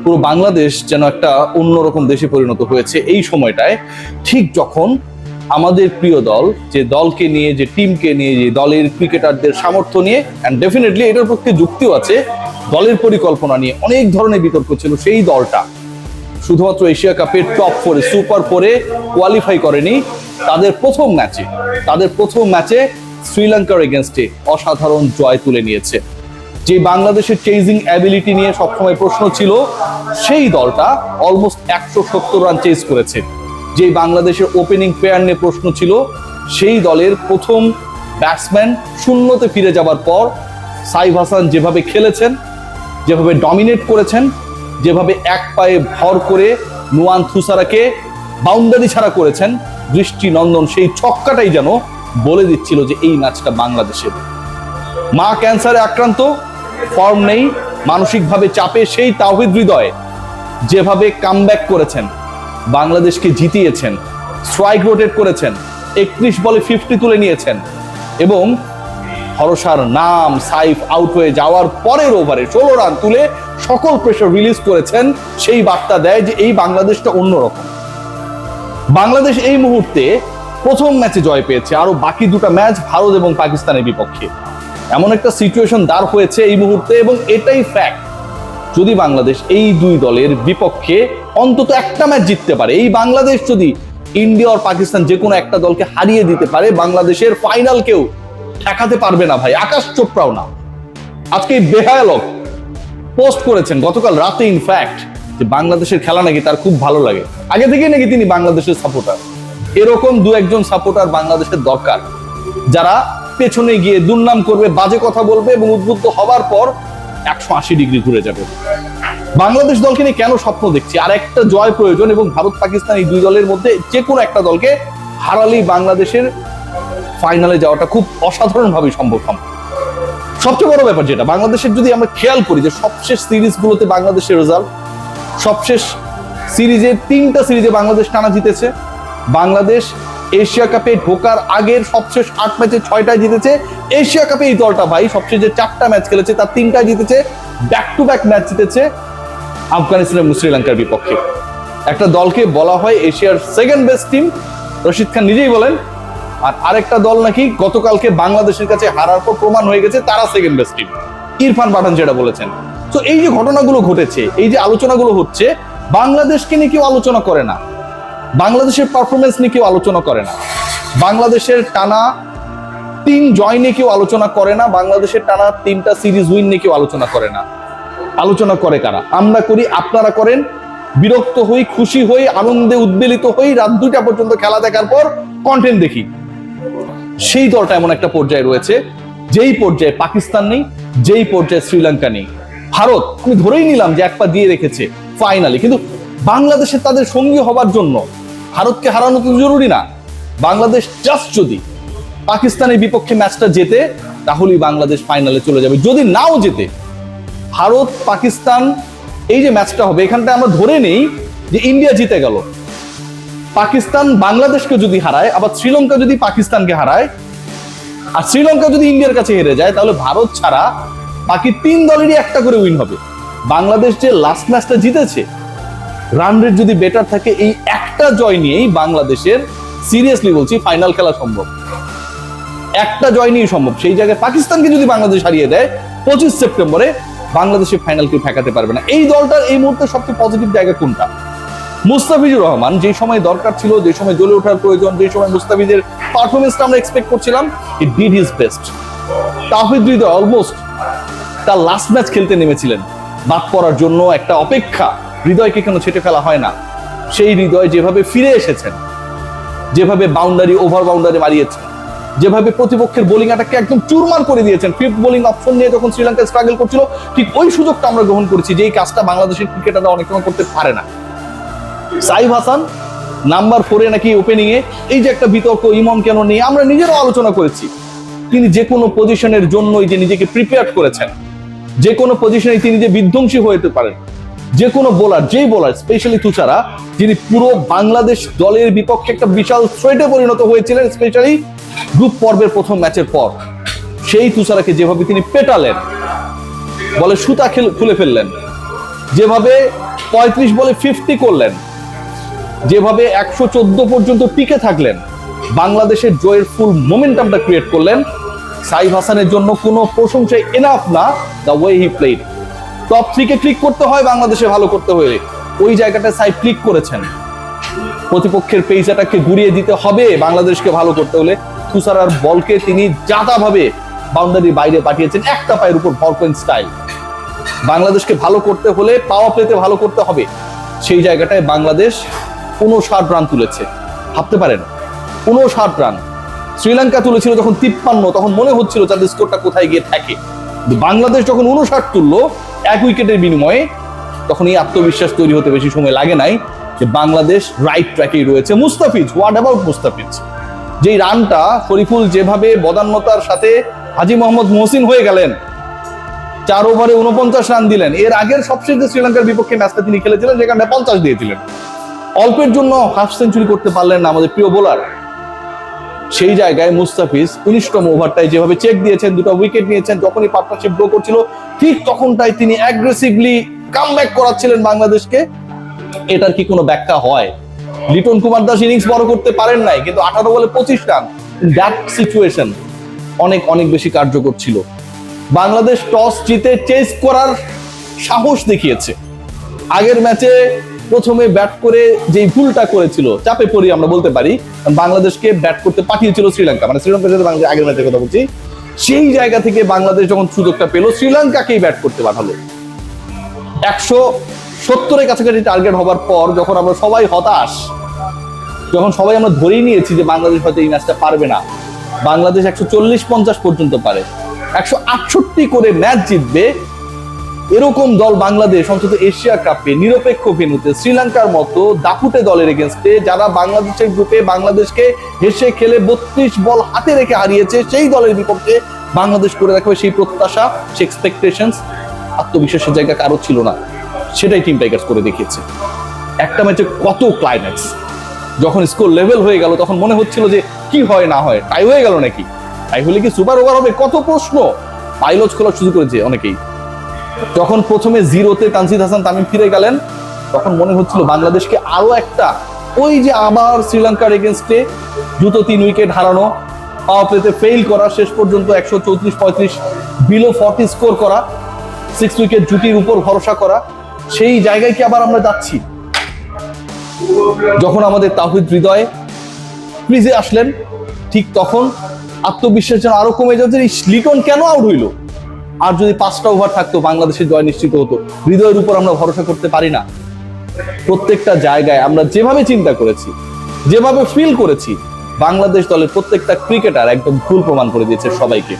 পুরো বাংলাদেশ যেন একটা অন্যরকম দেশে পরিণত হয়েছে এই সময়টায়, ঠিক যখন আমাদের প্রিয় দল, যে দলকে নিয়ে, যে টিমকে নিয়ে, যে দলের ক্রিকেটারদের সামর্থ্য নিয়ে, অ্যান্ড ডেফিনেটলি এটার পক্ষে যুক্তিও আছে, দলের পরিকল্পনা নিয়ে অনেক ধরনের বিতর্ক ছিল, সেই দলটা শুধুমাত্র এশিয়া কাপের টপ 4 সুপার 4-এ কোয়ালিফাই করেনি। তাদের প্রথম ম্যাচে শ্রীলঙ্কার এগেনস্টে অসাধারণ জয় তুলে নিয়েছে। যে বাংলাদেশের চেজিং অ্যাবিলিটি নিয়ে সবসময় প্রশ্ন ছিল, সেই দলটা অলমোস্ট 170 রান চেজ করেছে। যে বাংলাদেশের ওপেনিং পেয়ার নিয়ে প্রশ্ন ছিল, সেই দলের প্রথম ব্যাটসম্যান শূন্যতে ফিরে যাবার পর সাইফ হাসান যেভাবে খেলেছেন, যেভাবে ডমিনেট করেছেন, যেভাবে এক পায়ে ভর করে নুয়ান থুসারাকে বাউন্ডারি ছাড়া করেছেন, দৃষ্টি নন্দন সেই ছক্কাটাই যেন বলে দিচ্ছিল যে এই ম্যাচটা বাংলাদেশের। মা ক্যান্সারে আক্রান্ত, ফর্ম নেই, মানসিকভাবে চাপে সেই তাওহিদ হৃদয় যেভাবে কামব্যাক করেছেন, বাংলাদেশকে জিতিয়েছেন, স্ট্রাইক রোটেট করেছেন, 31 বলে 50 তুলে নিয়েছেন, এবং ভরসার নাম সাইফ আউট হয়ে যাওয়ার পরের ওভারে 16 রান তুলে সকল প্রেশার রিলিজ করেছেন। সেই বার্তা দেয় যে এই বাংলাদেশটা অন্যরকম। বাংলাদেশ এই মুহূর্তে প্রথম ম্যাচে জয় পেয়েছে, আরো বাকি দুটো ম্যাচ ভারত এবং পাকিস্তানের বিপক্ষে। এমন একটা সিচুয়েশন দাঁড় হয়েছে এই মুহূর্তে, এবং এটাই ফ্যাক্ট, যদি বাংলাদেশ এই দুই দলের বিপক্ষে অন্তত একটা ম্যাচ জিততে পারে, এই বাংলাদেশ যদি ইন্ডিয়া আর পাকিস্তান যে কোনো একটা দলকে হারিয়ে দিতে পারে, বাংলাদেশের ফাইনাল কেউ ঠেকাতে পারবে না ভাই, আকাশ চোপড়াও না। আজকে বেহায়ালক পোস্ট করেছেন গতকাল রাতে ইনফ্যাক্ট, যে বাংলাদেশের খেলা নাকি তার খুব ভালো লাগে, আগে থেকেই নাকি তিনি বাংলাদেশের সাপোর্টার। এরকম দু একজন সাপোর্টার বাংলাদেশের দরকার, যারা পেছনে গিয়ে দুর্নাম করবে, বাজে কথা বলবে, এবং উদ্বুদ্ধ হবার পর 180 ডিগ্রি ঘুরে যাবে। বাংলাদেশ দলকে নিয়ে কেন স্বপ্ন দেখছি, আর একটা জয় প্রয়োজন, এবং ভারত পাকিস্তান এই দুই দলের মধ্যে যে কোনো একটা দলকে হারালেই বাংলাদেশের ফাইনালে যাওয়াটা খুব অসাধারণভাবে সম্ভব। সবচেয়ে বড় ব্যাপার যেটা বাংলাদেশের, যদি আমরা খেয়াল করি যে সবশেষ সিরিজগুলোতে বাংলাদেশের রেজাল্ট, সবশেষ সিরিজে 3টা সিরিজে বাংলাদেশ টানা জিতেছে। বাংলাদেশ এশিয়া কাপে ঢোকার আগের সবশেষ 8 ম্যাচে 6টায় জিতেছে। এশিয়া কাপে এই দলটা ভাই সবশেষ যে 4টা ম্যাচ খেলেছে তার 3টায় জিতেছে, ব্যাক টু ব্যাক ম্যাচ জিতেছে আফগানিস্তান এবং শ্রীলঙ্কার বিপক্ষে। একটা দলকে বলা হয় এশিয়ার second best team, Rashid Khan নিজেই বলেন, আর আরেকটা দল নাকি গতকালকে বাংলাদেশের কাছে হারার পর প্রমাণ হয়ে গেছে তারা সেকেন্ড বেস্ট টিম, ইরফান পাঠান যেটা বলেছেন। তো এই যে ঘটনাগুলো ঘটেছে, এই যে আলোচনাগুলো হচ্ছে, বাংলাদেশকে নিয়ে কেউ আলোচনা করে না, বাংলাদেশের পারফরমেন্স নিয়ে কেউ আলোচনা করে না, বাংলাদেশের টানা 3 জয় নিয়ে কেউ আলোচনা করে না, বাংলাদেশের টানা 3টা সিরিজ উইন নিয়ে কেউ আলোচনা করে না। আলোচনা করে কারা? আমরা করি, আপনারা করেন, বিরক্ত হই, খুশি হই, আনন্দে উদ্বেলিত হই, রাত 2টা পর্যন্ত খেলা দেখার পর কন্টেন্ট দেখি। সেই দলটা এমন একটা পর্যায়ে রয়েছে, যেই পর্যায়ে পাকিস্তান নেই, যেই পর্যায়ে শ্রীলঙ্কা নেই। ভারত আমি ধরেই নিলাম যে এক পা দিয়ে রেখেছে ফাইনালি, কিন্তু বাংলাদেশের তাদের সঙ্গী হবার জন্য ভারতকে হারানো তো জরুরি না। বাংলাদেশ জাস্ট যদি পাকিস্তানের বিপক্ষে ম্যাচটা জেতে, তাহলেই বাংলাদেশ ফাইনালে চলে যাবে। যদি নাও জেতে, ভারত পাকিস্তান এই যে ম্যাচটা হবে, এখানটা আমরা ধরে নেই যে ইন্ডিয়া জিতে গেল, পাকিস্তান বাংলাদেশকে যদি হারায়, আবার শ্রীলঙ্কা যদি পাকিস্তানকে হারায়, আর শ্রীলঙ্কা যদি ইন্ডিয়ার কাছে হেরে যায়, তাহলে ভারত ছাড়া বাকি 3 দলেরই একটা করে উইন হবে। বাংলাদেশ যে লাস্ট ম্যাচটা জিতেছে, রান রেট যদি বেটার থাকে, এই একটা জয় নিয়েই বাংলাদেশের, সিরিয়াসলি বলছি, ফাইনাল খেলা সম্ভব। একটা জয় নিয়েই সম্ভব। সেই জায়গায় পাকিস্তানকে যদি বাংলাদেশ হারিয়ে দেয় 25 সেপ্টেম্বরে, বাংলাদেশের ফাইনাল কেউ ঠেকাতে পারবে না। এই দলটার এই মুহূর্তে সবচেয়ে পজিটিভ জায়গা কোনটা? মুস্তাফিজুর রহমান যে সময় দরকার ছিল, যে সময় জ্বলে ওঠার প্রয়োজন, যে সময় মুস্তাফিজের পারফরমেন্সটা আমরা এক্সপেক্ট করছিলাম, he did his best. Towhid Hridoy almost তার লাস্ট ম্যাচ খেলতে নেমেছিলেন, বাদ পড়ার জন্য একটা অপেক্ষা, হৃদয়কে কেন ছেটে ফেলা হয় না। সেই হৃদয় যেভাবে ফিরে এসেছেন, যেভাবে বাউন্ডারি ওভার বাউন্ডারি মারিয়েছেন, যেভাবে প্রতিপক্ষের বোলিং অ্যাটাককে একদম চুরমার করে দিয়েছেন, 5th বোলিং অপশন নিয়ে যখন শ্রীলঙ্কা স্ট্রাগল করছিল, ঠিক ওই সুযোগটা আমরা গ্রহণ করেছি, যেই কাজটা বাংলাদেশের ক্রিকেটাররা অনেক সময় করতে পারে না। সাইফ হাসান নাম্বার 4-এ নাকি ওপেনিং এ, এই যে একটা বিতর্ক, ইমন কেন নেই, আমরা নিজেরাও আলোচনা করেছি। তিনি যে কোনো পজিশনের জন্যই যে নিজেকে প্রিপেয়ার করেছেন, যে কোনো পজিশনে তিনি যে বিধ্বংসী হয়ে যেতে পারেন, যে কোনো বোলার, যেই বোলার, স্পেশালি তুষারা, যিনি পুরো বাংলাদেশ দলের বিপক্ষে একটা বিশাল থ্রেটে পরিণত হয়েছিলেন, স্পেশালি গ্রুপ পর্বের প্রথম ম্যাচের পর, সেই তুষারাকে যেভাবে তিনি পেটালেন, বলে সুতা খুলে ফেললেন, যেভাবে 35 বলে 50 করলেন, যেভাবে 114 পর্যন্ত টিকে থাকলেন, বাংলাদেশের জয়ের ফুল মোমেন্টামটা ক্রিয়েট করলেন, সাইফ হাসানের জন্য কোনো প্রশংসাই এনাফ না। The way he played, top 3 K click করতে হয় বাংলাদেশে ভালো করতে হলে, ওই জায়গাটায় সাইফ ক্লিক করেছেন। প্রতিপক্ষের পেস অ্যাটাককে ঘুরিয়ে দিতে হবে বাংলাদেশকে ভালো করতে হলে, তুষারার বলকে তিনি জাতাভাবে বাউন্ডারির বাইরে পাঠিয়েছেন, একটা পায়ের উপর ভরপয়েন্ট স্টাইল। বাংলাদেশকে ভালো করতে হলে পাওয়ার প্লেতে ভালো করতে হবে, সেই জায়গাটায় বাংলাদেশ 59 রান তুলেছে। ভাবতে পারেন 59 রান। শ্রীলঙ্কা তুলেছিল যখন 53, তখন মনে হচ্ছিল তাদের স্কোরটা কোথায় গিয়ে থাকে। বাংলাদেশ যখন 59 তুললো 1 উইকেটের বিনিময়ে, তখন এই আত্মবিশ্বাস তৈরি হতে বেশি সময় লাগে নাই যে বাংলাদেশ রাইট ট্র্যাকেই রয়েছে। Mustafiz, what about Mustafiz? যেই রানটা শরীফুল যেভাবে বদান্যতার সাথে হাজী মোহাম্মদ মহসিন হয়ে গেলেন, 4 ওভারে 49 রান দিলেন। এর আগের সবশেষ শ্রীলঙ্কার বিপক্ষে ম্যাচটা তিনি খেলেছিলেন, যেখানে 50 দিয়েছিলেন। অল্পের জন্য হাফ সেঞ্চুরি করতে পারলেন না আমাদের প্রিয় বোলার। সেই জায়গায় মুস্তাফিজ 19তম ওভারটায় যেভাবে চেক দিয়েছেন, 2টা উইকেট নিয়েছেন, যখনই পার্টনারশিপ ব্লো করছিল ঠিক তখনটাই তিনি অ্যাগ্রেসিভলি কামব্যাক করাচ্ছিলেন বাংলাদেশকে। এটার কি কোনো ব্যাখ্যা হয়? লিটন কুমার দাস ইনিংস বড় করতে পারেন নাই, কিন্তু 18 বলে 25 রান, দ্যাট সিচুয়েশন অনেক অনেক বেশি কার্যকর ছিল। বাংলাদেশ টস জিতে চেস করার সাহস দেখিয়েছে। আগের ম্যাচে প্রথমে ব্যাট করে যেই ভুলটা করেছিল, চাপে পড়ি আমরা বলতে পারি, বাংলাদেশকে ব্যাট করতে পাঠিয়েছিল শ্রীলঙ্কা, মানে শ্রীলঙ্কার সাথে বাংলাদেশ আগের ম্যাচের কথা বলছি, সেই জায়গা থেকে বাংলাদেশ যখন সুযোগটা পেল শ্রীলঙ্কাকেই ব্যাট করতে পাঠালো। 170-এর কাছাকাছি টার্গেট হবার পর যখন আমরা সবাই হতাশ, যখন সবাই আমরা ধরেই নিয়েছি যে বাংলাদেশ হয়তো এই ম্যাচটা পারবে না, বাংলাদেশ 140-50 পর্যন্ত পারে, 168 করে ম্যাচ জিতবে, এরকম দল বাংলাদেশ অন্তত এশিয়া কাপে নিরপেক্ষ ভেন্যুতে শ্রীলঙ্কার মতো দাপুটে দলের এগেনস্টে, যারা বাংলাদেশের গ্রুপে বাংলাদেশকে হেসে খেলে 32 বল হাতে রেখে হারিয়েছে, সেই দলের বিপক্ষে বাংলাদেশ করে রাখবে, সেই প্রত্যাশা, সেই এক্সপেকটেশনস, আত্মবিশ্বাসের জায়গা কারো ছিল না। সেটাই টিম টাইগার্স করে দেখিয়েছে। একটা ম্যাচে কত ক্লাইম্যাক্স, যখন স্কোর লেভেল হয়ে গেল তখন মনে হচ্ছিল যে কি হয় না হয়, টাই হয়ে গেল নাকি, টাই হলে কি সুপার ওভার হবে, কত প্রশ্ন। পাইলট খোলা শুরু করেছে অনেকেই। যখন প্রথমে 0-তে তানজিদ হাসান তামিম ফিরে গেলেন, তখন মনে হচ্ছিল বাংলাদেশকে আরো একটা, ওই যে আবার শ্রীলঙ্কার এগেনস্টে দ্রুত 3 উইকেট হারানো, পাওয়ার প্লেতে ফেইল করা, শেষ পর্যন্ত 134-35 বিলো 40 স্কোর করা, 6 উইকেট জুটির উপর ভরসা করা, সেই জায়গায় কি আবার আমরা যাচ্ছি? যখন আমাদের তাওহিদ হৃদয় ক্রিজে আসলেন, ঠিক তখন আত্মবিশ্বাস যেন আরো কমে যাচ্ছে। লিটন কেন আউট হইল? আর যদি 5টা ওভার থাকতো বাংলাদেশের জয় নিশ্চিত হতো। হৃদয়ের উপর আমরা ভরসা করতে পারি না। প্রত্যেকটা জায়গায় আমরা যেভাবে চিন্তা করেছি, যেভাবে ফিল করেছি, বাংলাদেশ দলের প্রত্যেকটা ক্রিকেটার একদম ভুল প্রমাণ করে দিয়েছে সবাইকে।